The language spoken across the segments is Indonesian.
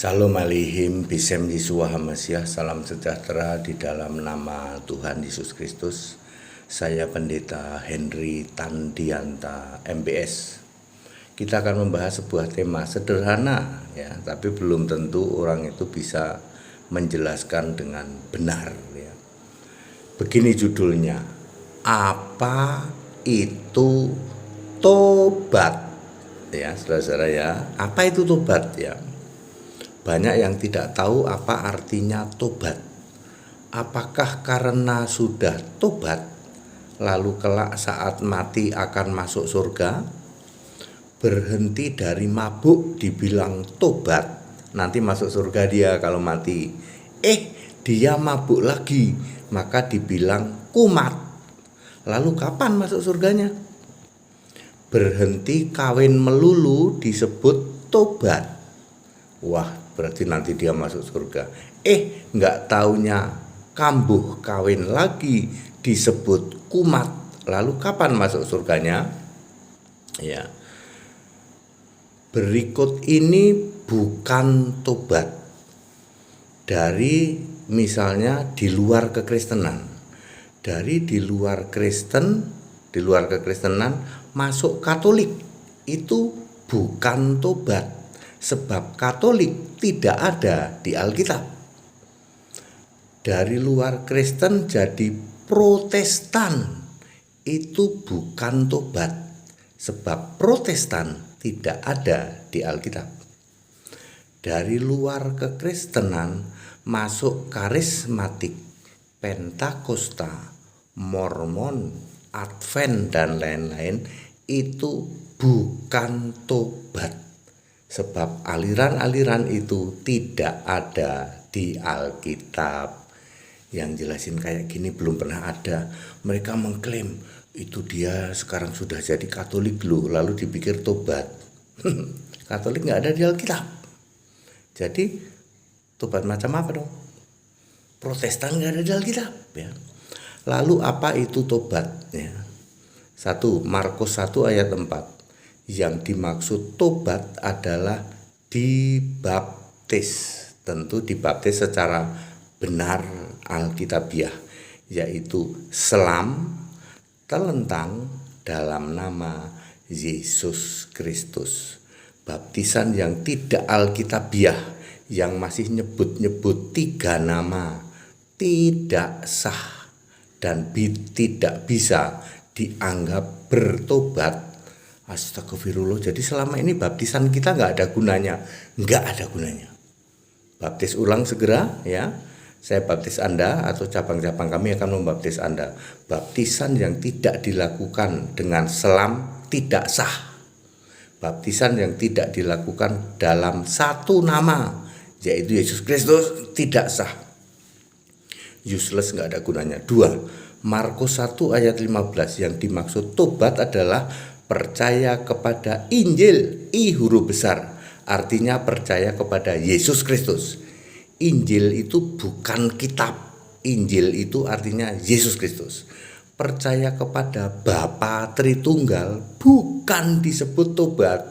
Shalom Alihim, Bisem Yeshua Hamasyah, salam sejahtera di dalam nama Tuhan Yesus Kristus. Saya Pendeta Henry Tandianta, MBS. Kita akan membahas sebuah tema sederhana ya, tapi belum tentu orang itu bisa menjelaskan dengan benar ya. Begini judulnya, apa itu tobat? Ya, saudara-saudara ya, apa itu tobat ya? Banyak yang tidak tahu apa artinya tobat. Apakah karena sudah tobat, lalu kelak saat mati akan masuk surga? Berhenti dari mabuk dibilang tobat, nanti masuk surga dia kalau mati. Dia mabuk lagi, maka dibilang kumat. Lalu kapan masuk surganya? Berhenti kawin melulu disebut tobat. Wah, berarti nanti dia masuk surga. Nggak taunya kambuh kawin lagi disebut kumat. Lalu kapan masuk surganya? Ya. Berikut ini bukan tobat dari misalnya di luar kekristenan. Dari di luar kekristenan masuk Katolik. Itu bukan tobat. Sebab Katolik tidak ada di Alkitab. Dari luar Kristen jadi Protestan, itu bukan tobat. Sebab Protestan tidak ada di Alkitab. Dari luar kekristenan masuk karismatik, Pentakosta, Mormon, Advent dan lain-lain, itu bukan tobat. Sebab aliran-aliran itu tidak ada di Alkitab. Yang jelasin kayak gini belum pernah ada. Mereka mengklaim itu dia sekarang sudah jadi Katolik loh, lalu dipikir tobat. Katolik nggak ada di Alkitab. Jadi tobat macam apa dong? Protestan nggak ada di Alkitab ya. Lalu apa itu tobat ya? 1 Markus 1 ayat 4. Yang dimaksud tobat adalah dibaptis. Tentu dibaptis secara benar alkitabiah, yaitu selam telentang dalam nama Yesus Kristus. Baptisan yang tidak alkitabiah, yang masih nyebut-nyebut 3 nama, tidak sah dan tidak bisa dianggap bertobat. Astagfirullah, jadi selama ini baptisan kita nggak ada gunanya. Baptis ulang segera ya. Saya baptis Anda atau cabang-cabang kami akan membaptis Anda. Baptisan yang tidak dilakukan dengan selam tidak sah. Baptisan yang tidak dilakukan dalam satu nama, yaitu Yesus Kristus, tidak sah. Useless, nggak ada gunanya. 2 Markus 1 ayat 15, yang dimaksud tobat adalah percaya kepada Injil, I huruf besar, artinya percaya kepada Yesus Kristus. Injil itu bukan kitab, Injil itu artinya Yesus Kristus. Percaya kepada Bapa Tritunggal bukan disebut tobat.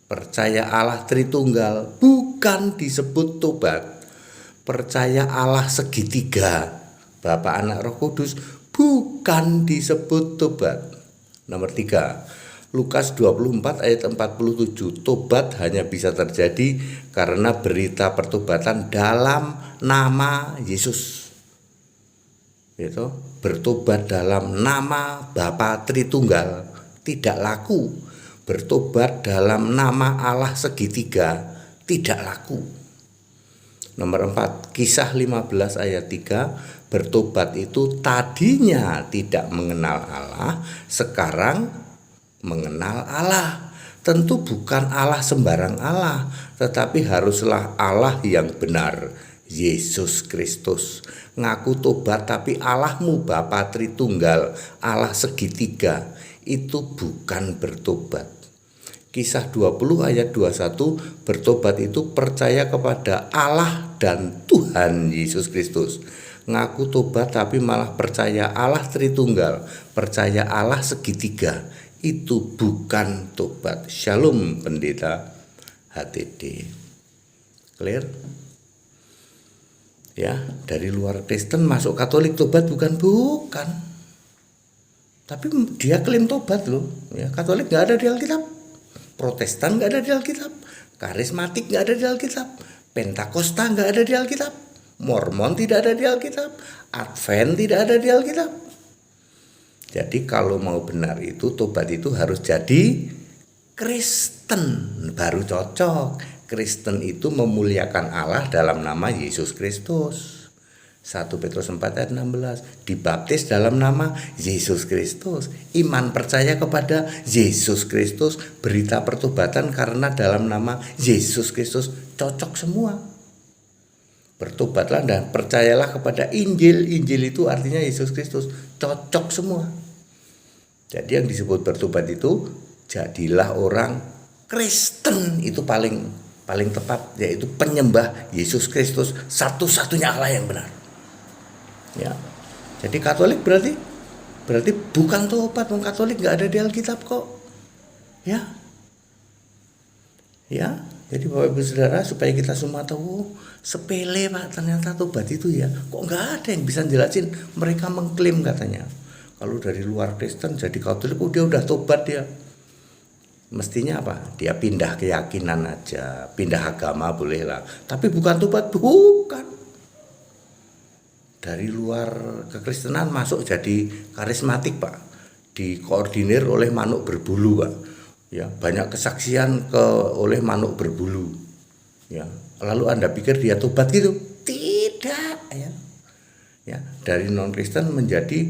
Percaya Allah Tritunggal bukan disebut tobat. Percaya Allah segitiga, Bapa, Anak, Roh Kudus bukan disebut tobat. Nomor 3, Lukas 24 ayat 47, tobat hanya bisa terjadi karena berita pertobatan dalam nama Yesus. Itu bertobat dalam nama Bapa Tritunggal tidak laku. Bertobat dalam nama Allah segitiga tidak laku. Nomor 4, Kisah 15 ayat 3, bertobat itu tadinya tidak mengenal Allah, sekarang mengenal Allah. Tentu bukan Allah sembarang Allah, tetapi haruslah Allah yang benar, Yesus Kristus. Ngaku tobat tapi Allahmu Bapa Tritunggal, Allah segitiga, itu bukan bertobat. Kisah 20 ayat 21, bertobat itu percaya kepada Allah dan Tuhan Yesus Kristus. Ngaku tobat tapi malah percaya Allah Tritunggal, percaya Allah segitiga, itu bukan tobat. Shalom Pendeta. HTD. Clear? Ya, dari luar Kristen masuk Katolik tobat bukan. Tapi dia klaim tobat loh. Ya, Katolik nggak ada di Alkitab, Protestan nggak ada di Alkitab, Karismatik nggak ada di Alkitab, Pentakosta nggak ada di Alkitab, Mormon tidak ada di Alkitab, Advent tidak ada di Alkitab. Jadi kalau mau benar itu tobat itu harus jadi Kristen, baru cocok. Kristen itu memuliakan Allah dalam nama Yesus Kristus. 1 Petrus 4 ayat 16. Dibaptis dalam nama Yesus Kristus. Iman percaya kepada Yesus Kristus. Berita pertobatan karena dalam nama Yesus Kristus. Cocok semua. Bertobatlah dan percayalah kepada Injil. Injil itu artinya Yesus Kristus. Cocok semua. Jadi yang disebut bertobat itu jadilah orang Kristen, itu paling tepat, yaitu penyembah Yesus Kristus, satu-satunya Allah yang benar. Ya. Jadi Katolik berarti bukan tobat, wong Katolik nggak ada di Alkitab kok. Ya. Jadi Bapak Ibu Saudara, supaya kita semua tahu sepele Pak, ternyata tobat itu ya. Kok nggak ada yang bisa jelasin, mereka mengklaim katanya. Kalau dari luar Kristen jadi Katolik, dia udah tobat dia. Mestinya apa? Dia pindah keyakinan aja, pindah agama bolehlah. Tapi bukan tobat, bukan. Dari luar kekristenan masuk jadi karismatik Pak. Dikoordinir oleh manuk berbulu Pak. Ya, banyak kesaksian oleh manuk berbulu. Ya, lalu Anda pikir dia tobat gitu? Tidak ya. Ya, dari non Kristen menjadi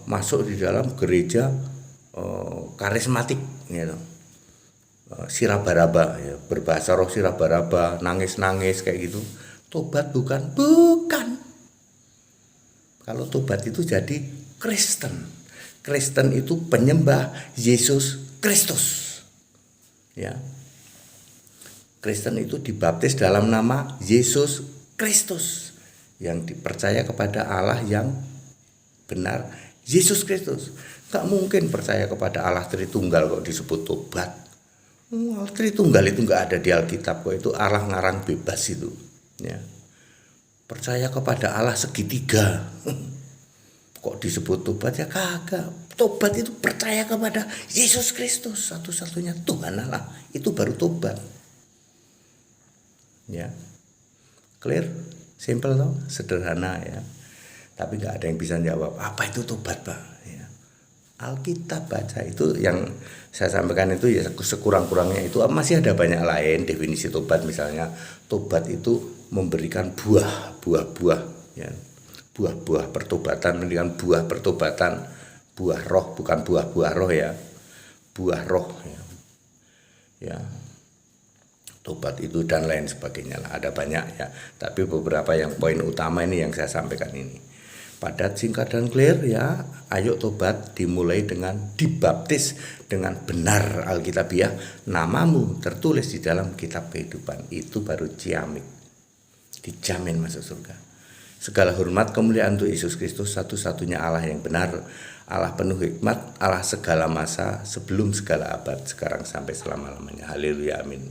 masuk di dalam gereja karismatik gitu. Sirabaraba ya, berbahasa roh sirabaraba, nangis-nangis kayak gitu. Tobat bukan. Kalau tobat itu jadi Kristen. Kristen itu penyembah Yesus Kristus. Ya. Kristen itu dibaptis dalam nama Yesus Kristus, yang dipercaya kepada Allah yang benar, Yesus Kristus. Gak mungkin percaya kepada Allah Tritunggal kok disebut tobat. Allah Tritunggal itu gak ada di Alkitab kok, itu Allah ngarang bebas itu. Ya. Percaya kepada Allah segitiga kok disebut tobat, ya kagak. Tobat itu percaya kepada Yesus Kristus, satu-satunya Tuhan Allah, itu baru tobat. Ya. Clear? Simple toh? Sederhana ya. Tapi nggak ada yang bisa jawab apa itu tobat Pak ya. Alkitab baca itu yang saya sampaikan itu ya sekurang-kurangnya, itu masih ada banyak lain definisi tobat. Misalnya tobat itu memberikan buah-buah ya, buah-buah pertobatan, memberikan buah pertobatan, buah roh, bukan buah-buah roh ya, buah roh ya. Tobat itu dan lain sebagainya lah, ada banyak ya, tapi beberapa yang poin utama ini yang saya sampaikan ini. Padat, singkat, dan clear ya. Ayo tobat dimulai dengan dibaptis dengan benar Alkitabiah. Namamu tertulis di dalam kitab kehidupan. Itu baru ciamik. Dijamin masuk surga. Segala hormat kemuliaan untuk Yesus Kristus, satu-satunya Allah yang benar, Allah penuh hikmat, Allah segala masa, sebelum segala abad, sekarang sampai selama-lamanya. Haleluya, amin.